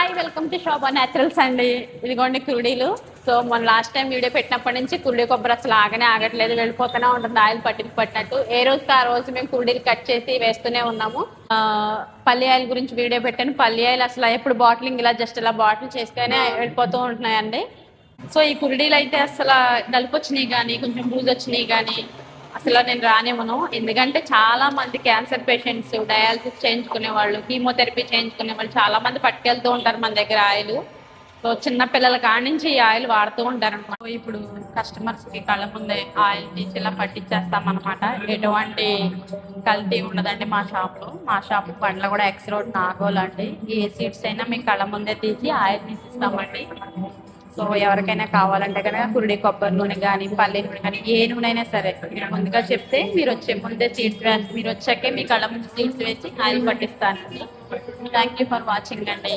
Hi welcome to Shobha naturals అండి. ఇదిగోండి కురుడీలు. So మన లాస్ట్ టైం వీడియో పెట్టినప్పటి నుంచి కురుడీ కొబ్బరి అసలు ఆగనే ఆగట్లేదు, వెళ్ళిపోతూనే ఉంటుంది ఆయిల్ పట్టినట్టు. ఏ రోజుకి ఆ రోజు మేము కురుడీలు కట్ చేసి వేస్తూనే ఉన్నాము. పల్లి ఆయిల్ గురించి వీడియో పెట్టాను. పల్లి ఆయిల్ అసలు ఎప్పుడు బాటిలింగ్ ఇలా జస్ట్ ఇలా బాటిల్ చేసుకునే వెళ్ళిపోతూ ఉంటున్నాయండి. సో ఈ కురుడీలు అయితే అసలు నలుపు వచ్చినాయి కానీ కొంచెం బూజు వచ్చినాయి కానీ అసలు నేను రానివ్వను. ఎందుకంటే చాలా మంది క్యాన్సర్ పేషెంట్స్, డయాలసిస్ చేయించుకునే వాళ్ళు, కీమోథెరపీ చేయించుకునే వాళ్ళు చాలా మంది పట్టుకెళ్తూ ఉంటారు మన దగ్గర ఆయిల్. సో చిన్న పిల్లల కాడి నుంచి ఈ ఆయిల్ వాడుతూ ఉంటారు అనమాట. ఇప్పుడు కస్టమర్స్ కి కళ్ళ ముందే ఆయిల్ తీసి ఇలా పట్టించేస్తాం అనమాట. ఎటువంటి కల్తీ ఉండదండి మా షాప్ బండ్ల కూడా ఎక్స్ రోడ్ నాగోలు అండి. ఏ సీడ్స్ అయినా మేము కళ్ళ ముందే తీసి ఆయిల్ తీసిస్తామండి. సో ఎవరికైనా కావాలంటే కనుక కురుడి కొబ్బరి నూనె కానీ పల్లి నూనె కానీ ఏ నూనె అయినా సరే మీరు ముందుగా చెప్తే మీరు వచ్చే ముందే సీడ్స్ వేసి మీరు వచ్చాకే మీ కళ్ళ ముందు సీడ్స్ వేసి ఆయిల్ పట్టిస్తానండి. థ్యాంక్ యూ ఫర్ వాచింగ్ అండి.